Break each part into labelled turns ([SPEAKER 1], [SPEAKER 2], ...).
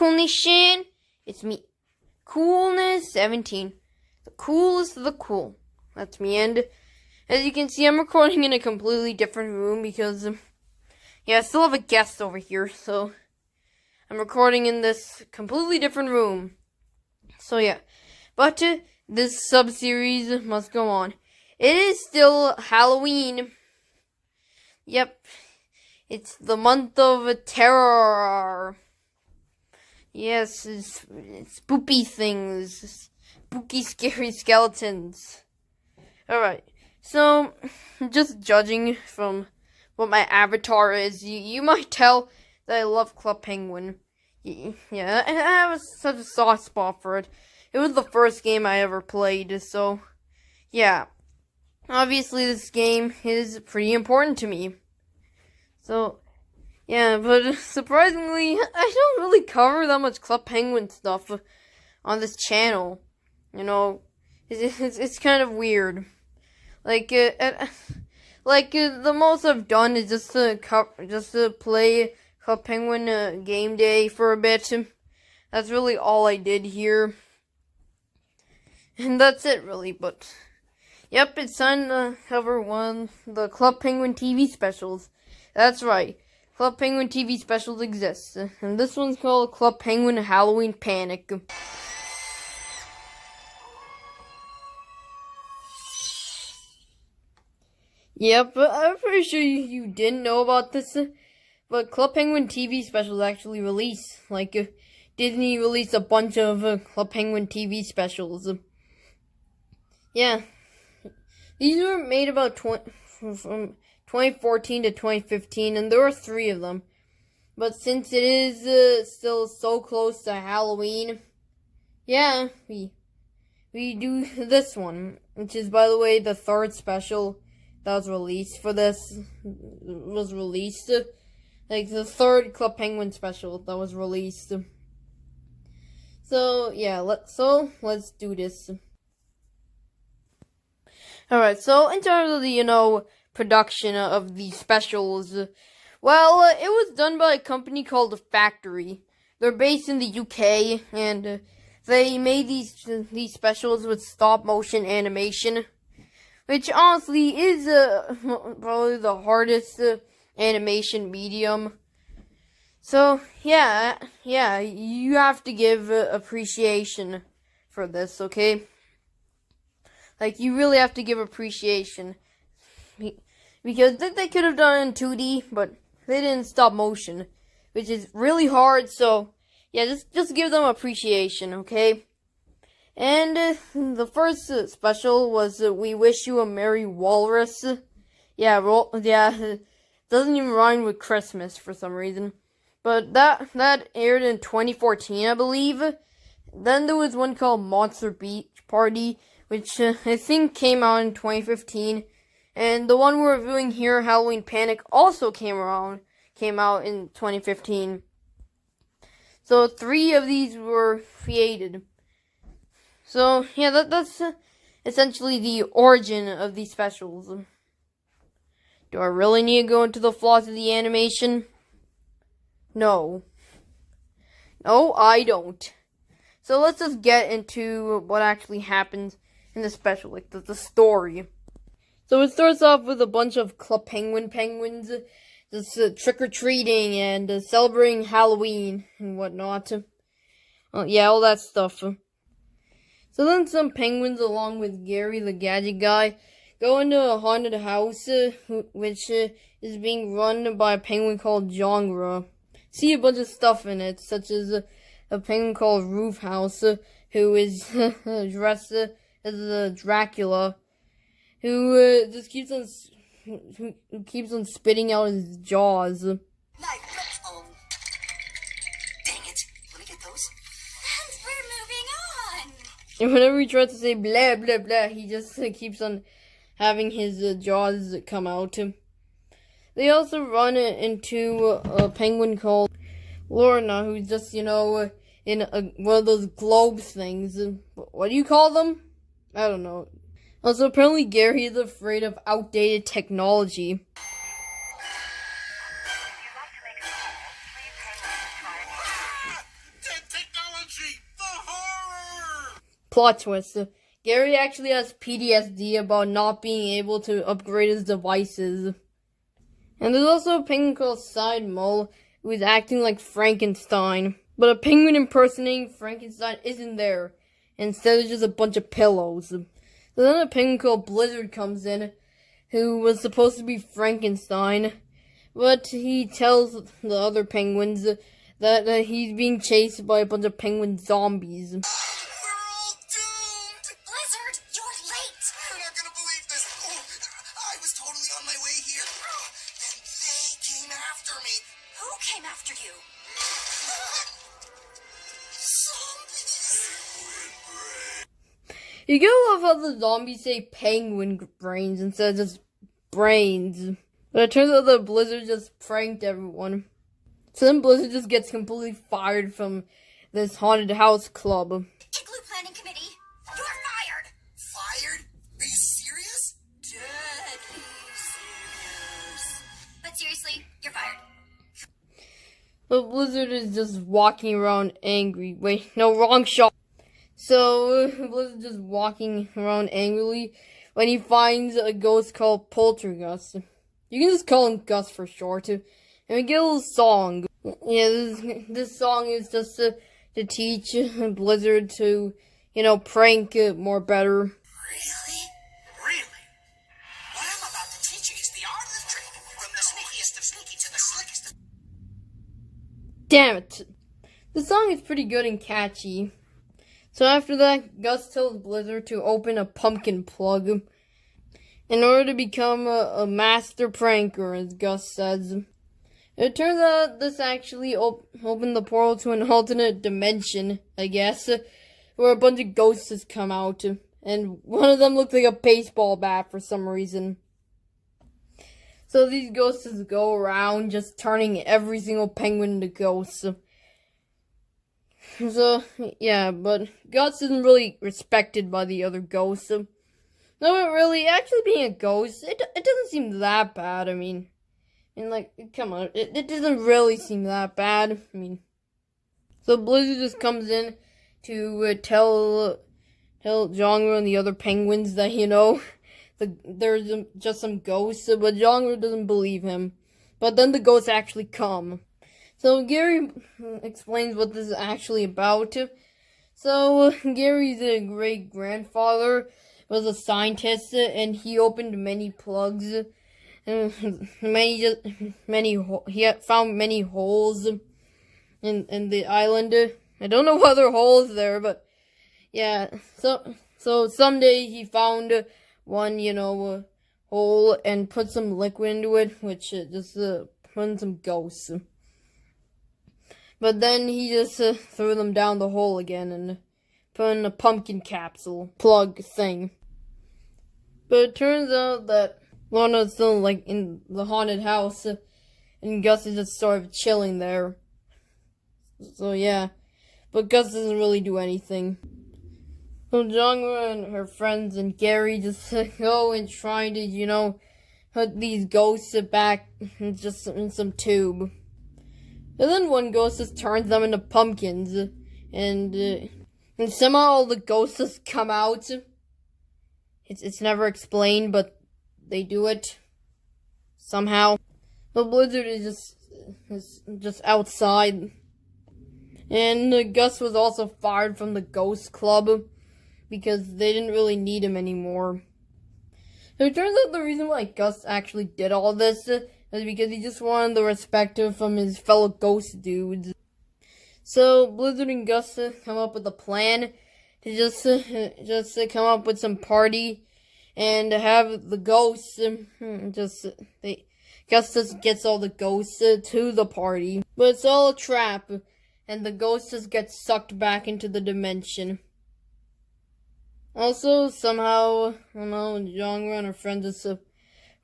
[SPEAKER 1] Cool Nation? It's me, Coolness17. The coolest of the cool. That's me, and as you can see, I'm recording in a completely different room because, I still have a guest over here, so I'm recording in this completely different room. So yeah, but this sub-series must go on. It is still Halloween. Yep, it's the month of terror. Yes, it's spoopy things, spooky, scary skeletons. Alright, so, just judging from what my avatar is, you might tell that I love Club Penguin. Yeah, I have such a soft spot for it. It was the first game I ever played, so, yeah. Obviously, this game is pretty important to me. So, yeah, but surprisingly, I don't really cover that much Club Penguin stuff on this channel. You know, it's kind of weird. Like, the most I've done is just to play Club Penguin game day for a bit. That's really all I did here. And that's it, really, but yep, it's time to cover one of the Club Penguin TV specials. That's right, Club Penguin TV specials exist, and this one's called Club Penguin Halloween Panic. Yep, I'm pretty sure you didn't know about this, but Club Penguin TV specials actually release. Like, Disney released a bunch of Club Penguin TV specials. Yeah. These were made about from 2014 to 2015, and there were 3 of them. But since it is still so close to Halloween, yeah, we do this one, which is, by the way, the 3rd special that was released for this. Was released, like the 3rd Club Penguin special that was released. So yeah, let's do this. Alright, so in terms of the, production of these specials, well, it was done by a company called The Factory. They're based in the UK, and they made these specials with stop-motion animation, which honestly is probably the hardest animation medium. So, yeah, you have to give appreciation for this, okay? Like, you really have to give appreciation. Because they could have done it in 2D, but they didn't stop motion. Which is really hard, so, yeah, just give them appreciation, okay? And, the first special was, We Wish You a Merry Walrus. Yeah, doesn't even rhyme with Christmas for some reason. But that aired in 2014, I believe. Then there was one called Monster Beach Party, which I think came out in 2015, and the one we're reviewing here, Halloween Panic, also came out in 2015. So 3 of these were created. So yeah, that's essentially the origin of these specials. Do I really need to go into the flaws of the animation? No, I don't. So let's just get into what actually happens in the special, like the story. So it starts off with a bunch of Club Penguins just trick-or-treating and celebrating Halloween and whatnot. Yeah, all that stuff. So then some penguins, along with Gary the Gadget Guy, go into a haunted house, which is being run by a penguin called Jongra. See a bunch of stuff in it, such as a penguin called Roof House, who is dressed as Dracula, who just keeps on spitting out his jaws.
[SPEAKER 2] Dang it! Let me get those.
[SPEAKER 3] And we're moving on.
[SPEAKER 1] And whenever he tries to say blah blah blah, he just keeps on having his jaws come out. They also run into a penguin called Lorna, who's just, in one of those globes things. What do you call them? I don't know. Also, apparently Gary is afraid of outdated technology.
[SPEAKER 2] Dang
[SPEAKER 1] Plot twist. Gary actually has PTSD about not being able to upgrade his devices. And there's also a penguin called Side Mole who is acting like Frankenstein. But a penguin impersonating Frankenstein isn't there. Instead, it's just a bunch of pillows. So then a penguin called Blizzard comes in, who was supposed to be Frankenstein. But he tells the other penguins that he's being chased by a bunch of penguin zombies.
[SPEAKER 2] We're all doomed!
[SPEAKER 3] Blizzard, you're late.
[SPEAKER 2] You're not gonna believe this. Oh, I was totally on my way here. Then they came after me.
[SPEAKER 3] Who came after you?
[SPEAKER 2] Zombies.
[SPEAKER 1] You gotta love how the zombies say penguin brains instead of just brains. But it turns out that Blizzard just pranked everyone. So then Blizzard just gets completely fired from this haunted house club.
[SPEAKER 3] Igloo Planning Committee, you're fired.
[SPEAKER 2] Fired? Are you serious?
[SPEAKER 3] Deadly serious. But seriously, you're fired.
[SPEAKER 1] But Blizzard is just walking around angry. Wait, no, wrong shot. So Blizzard just walking around angrily when he finds a ghost called Poltergust. You can just call him Gus for short. And we get a little song. Yeah, this song is just to teach Blizzard to, prank more better.
[SPEAKER 2] Really? Really? What I'm about to teach you is the art of the trick. From the sneakiest of sneaky to the slickest of...
[SPEAKER 1] Damn it. The song is pretty good and catchy. So after that, Gus tells Blizzard to open a pumpkin plug in order to become a master pranker, as Gus says. It turns out this actually opened the portal to an alternate dimension, I guess, where a bunch of ghosts come out, and one of them looked like a baseball bat for some reason. So these ghosts go around just turning every single penguin into ghosts. So, yeah, but Gus isn't really respected by the other ghosts. No, really, actually being a ghost, it doesn't seem that bad. I mean, come on, it doesn't really seem that bad. I mean, so Blizzard just comes in to tell Jongru and the other penguins that, there's just some ghosts, but Jongru doesn't believe him. But then the ghosts actually come. So Gary explains what this is actually about. So Gary's great-grandfather was a scientist, and he opened many plugs. He found many holes in the island. I don't know what other holes there, but yeah. So someday he found one, hole and put some liquid into it, which just put in some ghosts. But then he just threw them down the hole again and put in a pumpkin capsule plug thing. But it turns out that Lana's still in the haunted house, and Gus is just sort of chilling there. So yeah, but Gus doesn't really do anything. So Jongru and her friends and Gary just go and try to, put these ghosts back just in some tube. And then one ghost just turns them into pumpkins, and somehow all the ghosts just come out. It's never explained, but they do it somehow. The Blizzard is just outside, and Gus was also fired from the Ghost Club because they didn't really need him anymore. It turns out the reason why Gus actually did all this is because he just wanted the respect from his fellow ghost dudes. So Blizzard and Gus come up with a plan to just come up with some party and have the ghosts Gus just gets all the ghosts to the party, but it's all a trap, and the ghosts just get sucked back into the dimension. Also, somehow, Jongru and her friends just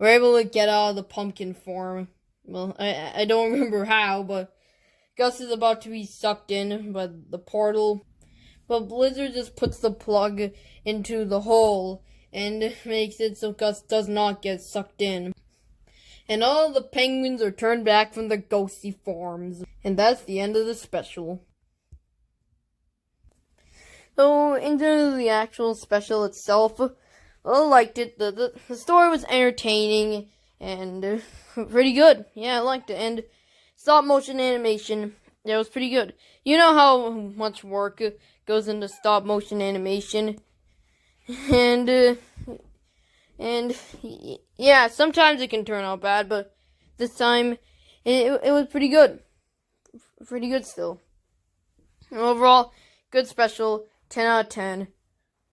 [SPEAKER 1] were able to get out of the pumpkin form. Well, I don't remember how, but Gus is about to be sucked in by the portal. But Blizzard just puts the plug into the hole and makes it so Gus does not get sucked in. And all the penguins are turned back from their ghosty forms. And that's the end of the special. So, in terms of the actual special itself, I liked it. The story was entertaining and pretty good. Yeah, I liked it. And stop motion animation, that was pretty good. You know how much work goes into stop motion animation, and yeah, sometimes it can turn out bad, but this time it was pretty good. Pretty good still. Overall, good special, 10 out of 10.